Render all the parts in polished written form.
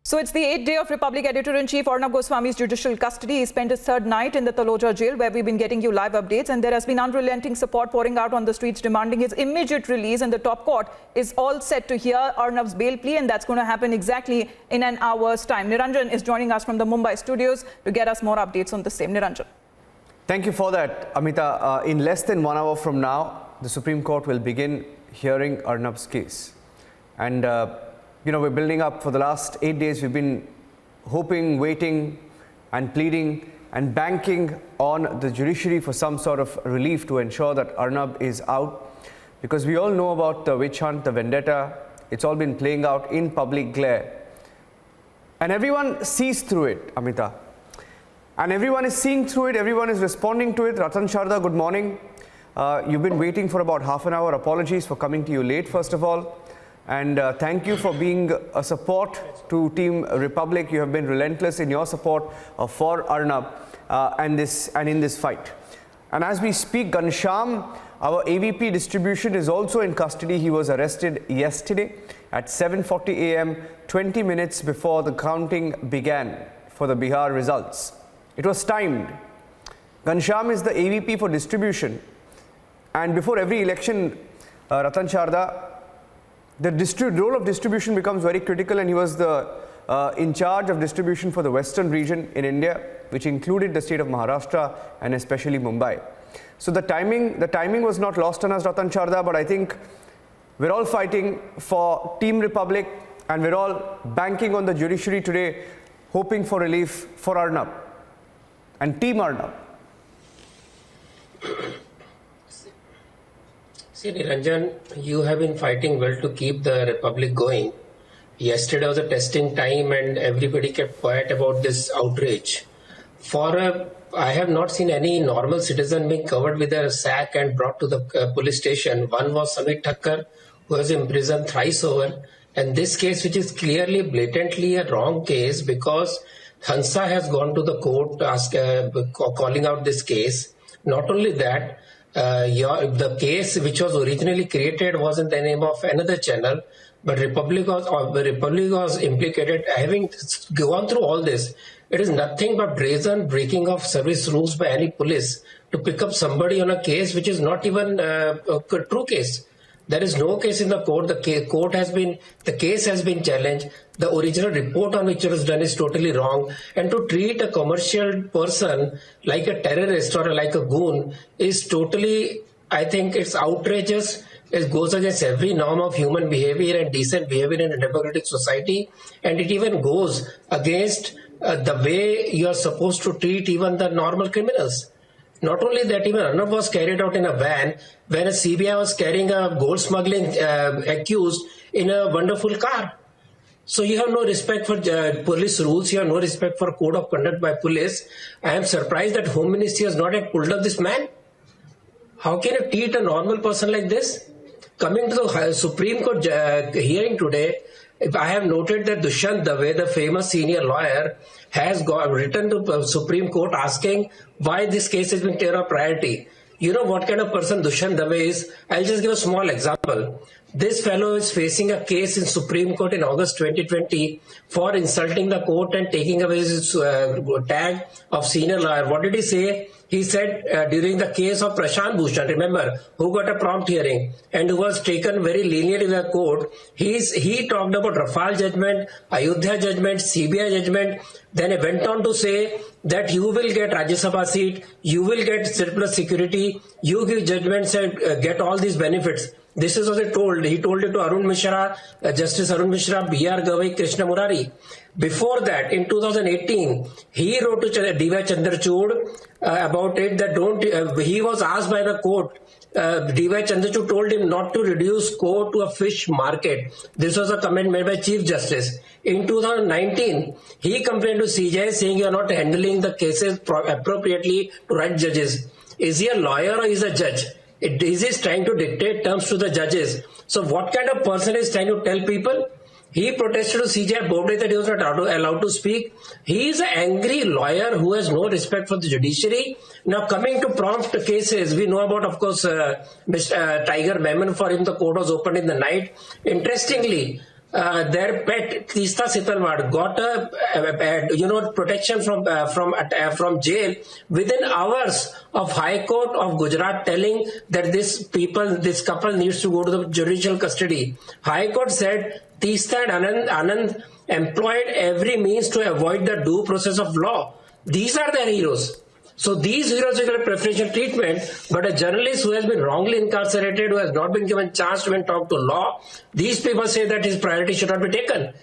So it's the 8th day of Republic Editor-in-Chief Arnab Goswami's judicial custody. He spent his third night in the Taloja jail, where we've been getting you live updates, and there has been unrelenting support pouring out on the streets demanding his immediate release, and the top court is all set to hear Arnab's bail plea, and that's going to happen exactly in an hour's time. Niranjan is joining us from the Mumbai studios to get us more updates on the same. Niranjan. Thank you for that, Amita. In less than 1 hour from now, the Supreme Court will begin hearing Arnab's case. And we're building up for the last 8 days. We've been hoping, waiting and pleading and banking on the judiciary for some sort of relief to ensure that Arnab is out. Because we all know about the witch hunt, the vendetta. It's all been playing out in public glare. And everyone sees through it, Amita. And everyone is seeing through it. Everyone is responding to it. Ratan Sharda, good morning. You've been waiting for about half an hour. Apologies for coming to you late, first of all. And thank you for being a support to Team Republic. You have been relentless in your support for Arnab and in this fight. And as we speak, Ghanshyam, our AVP distribution, is also in custody. He was arrested yesterday at 7:40 a.m., 20 minutes before the counting began for the Bihar results. It was timed. Ghanshyam is the AVP for distribution. And before every election, Ratan Sharda, the role of distribution becomes very critical, and he was in charge of distribution for the western region in India, which included the state of Maharashtra and especially Mumbai. So the timing was not lost on us, Ratan Sharda, but I think we're all fighting for Team Republic, and we're all banking on the judiciary today, hoping for relief for Arnab and Team Arnab. See, Niranjan, you have been fighting well to keep the Republic going. Yesterday was a testing time and everybody kept quiet about this outrage. I have not seen any normal citizen being covered with a sack and brought to the police station. One was Samit Thakkar, who was imprisoned thrice over. And this case, which is clearly, blatantly a wrong case, because Hansa has gone to the court calling out this case. Not only that, the case which was originally created was in the name of another channel, but Republic was implicated. Having gone through all this, it is nothing but brazen breaking of service rules by any police to pick up somebody on a case which is not even a true case. There is no case in the court. The case has been challenged. The original report on which it was done is totally wrong. And to treat a commercial person like a terrorist or like a goon is totally, I think it's outrageous. It goes against every norm of human behavior and decent behavior in a democratic society. And it even goes against the way you are supposed to treat even the normal criminals. Not only that, even Arnab was carried out in a van when a CBI was carrying a gold smuggling accused in a wonderful car. So you have no respect for police rules. You have no respect for code of conduct by police. I am surprised that Home Ministry has not yet pulled up this man. How can you treat a normal person like this? Coming to the Supreme Court hearing today, I have noted that Dushyant Dave, the famous senior lawyer, has written to the Supreme Court asking why this case has been taken a priority. You know what kind of person Dushyant Dave is? I'll just give a small example. This fellow is facing a case in Supreme Court in August 2020 for insulting the court and taking away his tag of senior lawyer. What did he say? He said during the case of Prashant Bhushan, remember, who got a prompt hearing and who was taken very leniently in the court, he talked about Rafale judgment, Ayodhya judgment, CBI judgment. Then he went on to say that you will get Rajya Sabha seat, you will get surplus security, you give judgments and get all these benefits. This is what he told. He told it to Arun Mishra, Justice Arun Mishra, B.R. Gavai, Krishna Murari. Before that, in 2018, he wrote to D.Y. Chandrachud about it that he was asked by the court, D.Y. Chandrachud told him not to reduce court to a fish market. This was a comment made by Chief Justice. In 2019, he complained to CJI saying you are not handling the cases appropriately to right judges. Is he a lawyer or is he a judge? Is he trying to dictate terms to the judges? So what kind of person is trying to tell people? He protested to CJI Bobde that he was not allowed to speak. He is an angry lawyer who has no respect for the judiciary. Now coming to prompt cases, we know about, of course, Mr. Tiger Memon. For him, the court was opened in the night. Interestingly, their pet Teesta Sitalwad got a protection from jail within hours of High Court of Gujarat telling that this couple needs to go to the judicial custody. High Court said Teesta and Anand employed every means to avoid the due process of law. These are their heroes. So these heroes will get preferential treatment, but a journalist who has been wrongly incarcerated, who has not been given chance to even talk to law, these people say that his priority should not be taken.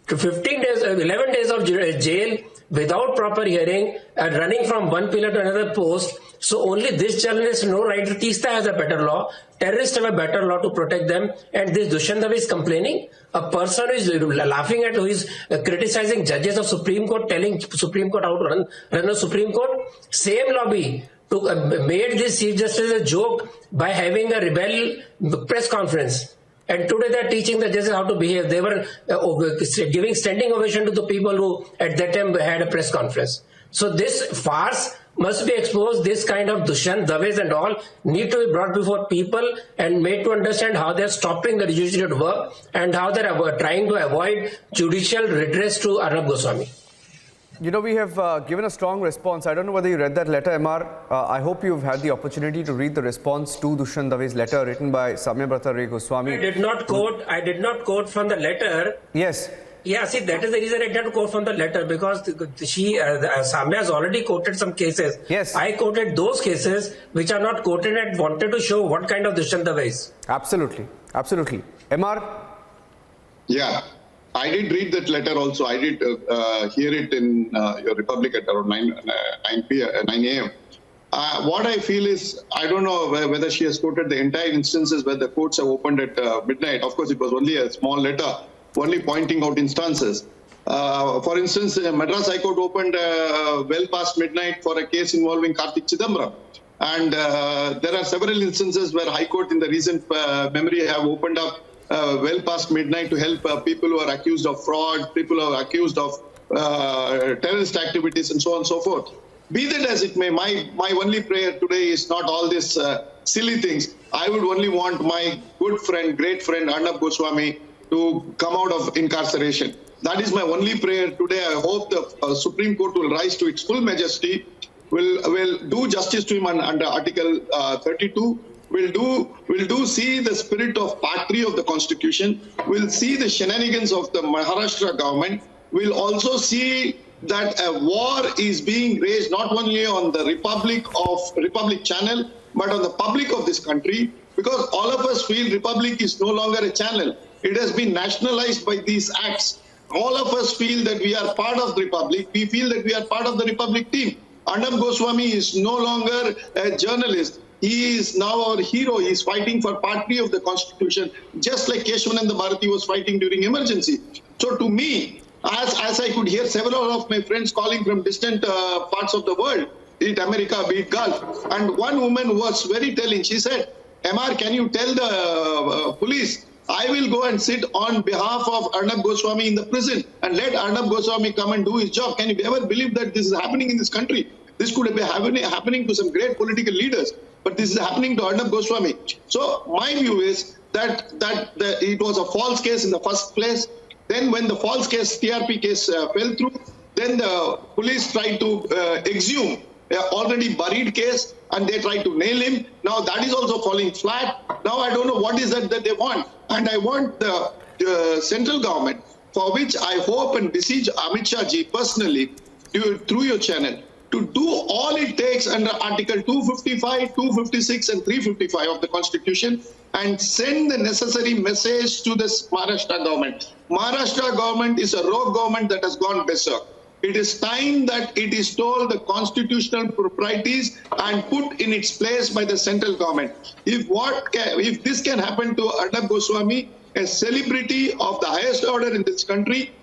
To 15 days, 11 days of jail without proper hearing and running from one pillar to another post. So only this journalist no right. Teesta has a better law. Terrorists have a better law to protect them. And this Dushyant Dave is complaining. A person who is laughing at, who is criticizing judges of Supreme Court, telling Supreme Court how to run the Supreme Court. Same lobby made this Chief Justice a joke by having a rebel press conference. And today they are teaching the judges how to behave. They were giving standing ovation to the people who at that time had a press conference. So this farce must be exposed. This kind of Dushyant Daves and all need to be brought before people and made to understand how they are stopping the judicial work and how they are trying to avoid judicial redress to Arnab Goswami. You know, we have given a strong response. I don't know whether you read that letter, MR. I hope you've had the opportunity to read the response to Dushyant Dave's letter written by Samyabrata Ray Goswami. I did not quote from the letter. Yes. Yeah, see, that is the reason I didn't quote from the letter, because Samya has already quoted some cases. Yes. I quoted those cases which are not quoted and wanted to show what kind of Dushyant Dave is. Absolutely. Absolutely. MR? Yeah. I did read that letter also. I did hear it in your Republic at around 9 a.m. What I feel is, I don't know whether she has quoted the entire instances where the courts have opened at midnight. Of course, it was only a small letter, only pointing out instances. For instance, Madras High Court opened well past midnight for a case involving Kartik Chidambaram. And there are several instances where High Court in the recent memory have opened up well past midnight to help people who are accused of fraud, people who are accused of terrorist activities and so on and so forth. Be that as it may, my only prayer today is not all these silly things. I would only want my good friend, great friend Arnab Goswami to come out of incarceration. That is my only prayer today. I hope the Supreme Court will rise to its full majesty, will do justice to him under Article 32, will see the spirit of Part 3 of the Constitution, will see the shenanigans of the Maharashtra government, will also see that a war is being raised not only on the Republic channel, but on the public of this country, because all of us feel Republic is no longer a channel. It has been nationalized by these acts. All of us feel that we are part of the Republic. We feel that we are part of the Republic team. Arnab Goswami is no longer a journalist. He is now our hero. He is fighting for Part 3 of the Constitution, just like Keshavananda Bharati was fighting during emergency. So to me, as I could hear several of my friends calling from distant parts of the world, be it America, be it Gulf, and one woman was very telling. She said, MR, can you tell the police, I will go and sit on behalf of Arnab Goswami in the prison and let Arnab Goswami come and do his job. Can you ever believe that this is happening in this country? This could be happening to some great political leaders, but this is happening to Arnab Goswami. So my view is that it was a false case in the first place. Then when the false case, TRP case fell through, then the police tried to exhume an already buried case and they tried to nail him. Now that is also falling flat. Now I don't know what is that they want. And I want the central government, for which I hope and beseech Amit Shah ji personally, through your channel, to do all it takes under Article 255, 256 and 355 of the Constitution and send the necessary message to the Maharashtra government. Maharashtra government is a rogue government that has gone berserk. It is time that it is told the constitutional proprieties and put in its place by the central government. If this can happen to Arnab Goswami, a celebrity of the highest order in this country,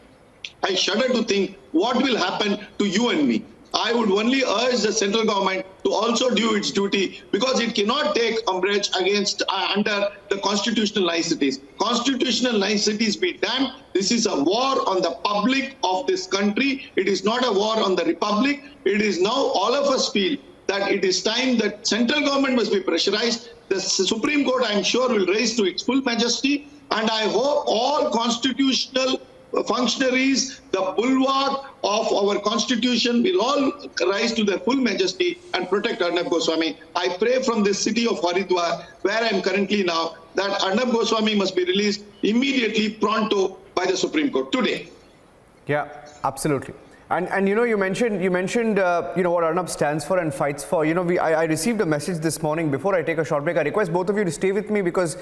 I shudder to think what will happen to you and me. I would only urge the central government to also do its duty, because it cannot take umbrage against under the constitutional niceties. Constitutional niceties be damned. This is a war on the public of this country. It is not a war on the Republic. It is now all of us feel that it is time that central government must be pressurized. The Supreme Court, I'm sure, will raise to its full majesty, and I hope all constitutional functionaries, the bulwark of our constitution, will all rise to their full majesty and protect Arnab Goswami. I pray from this city of Haridwar, where I am currently now, that Arnab Goswami must be released immediately, pronto, by the Supreme Court today. Yeah, absolutely. And you know, you mentioned you know what Arnab stands for and fights for. You know, I received a message this morning. Before I take a short break, I request both of you to stay with me because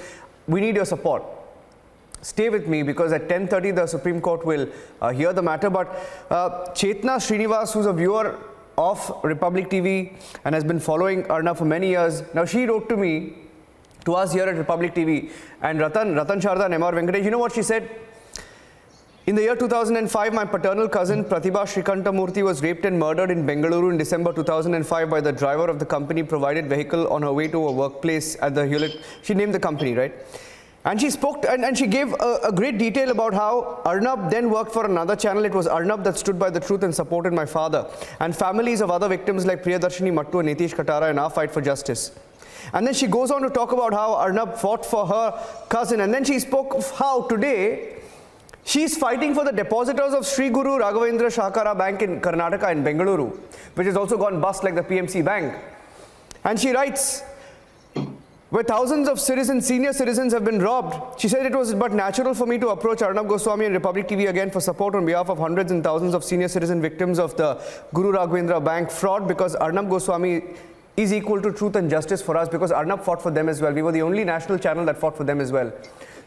we need your support. Stay with me because at 10:30 the Supreme Court will hear the matter. But Chetna Srinivas, who's a viewer of Republic TV and has been following Arnab for many years, now she wrote to us here at Republic TV, and Ratan Sharda and MR Venkatesh, you know what she said? In the year 2005, my paternal cousin Pratibha Srikantamurthy was raped and murdered in Bengaluru in December 2005 by the driver of the company provided vehicle on her way to a workplace at the Hewlett. She named the company, right? And she spoke and she gave a great detail about how Arnab then worked for another channel. It was Arnab that stood by the truth and supported my father and families of other victims like Priyadarshini Mattu and Nitish Katara in our fight for justice. And then she goes on to talk about how Arnab fought for her cousin. And then she spoke of how today she's fighting for the depositors of Sri Guru Raghavendra Sahakara Bank in Karnataka in Bengaluru, which has also gone bust like the PMC Bank. And she writes, where thousands of senior citizens have been robbed, she said it was but natural for me to approach Arnab Goswami and Republic TV again for support on behalf of hundreds and thousands of senior citizen victims of the Guru Raghavendra Bank fraud, because Arnab Goswami is equal to truth and justice for us, because Arnab fought for them as well. We were the only national channel that fought for them as well.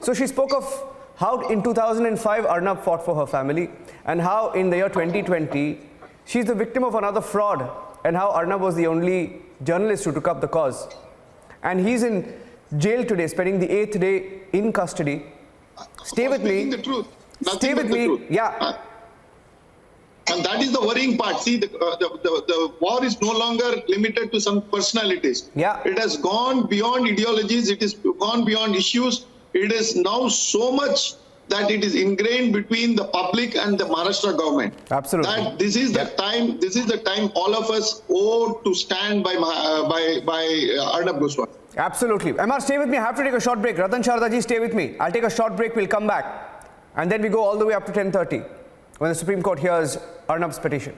So she spoke of how in 2005 Arnab fought for her family, and how in the year 2020 she's the victim of another fraud, and how Arnab was the only journalist who took up the cause. And he's in jail today, spending the 8th day in custody. Stay with me. The truth. Stay with me. Yeah. And that is the worrying part. See, the war is no longer limited to some personalities. Yeah. It has gone beyond ideologies. It has gone beyond issues. It is now so much that it is ingrained between the public and the Maharashtra government. Absolutely. That this is the time. This is the time all of us owe to stand by Arnab Goswami. Absolutely. MR, stay with me. I have to take a short break. Ratan Shardaji, stay with me. I'll take a short break. We'll come back. And then we go all the way up to 10:30 when the Supreme Court hears Arnab's petition.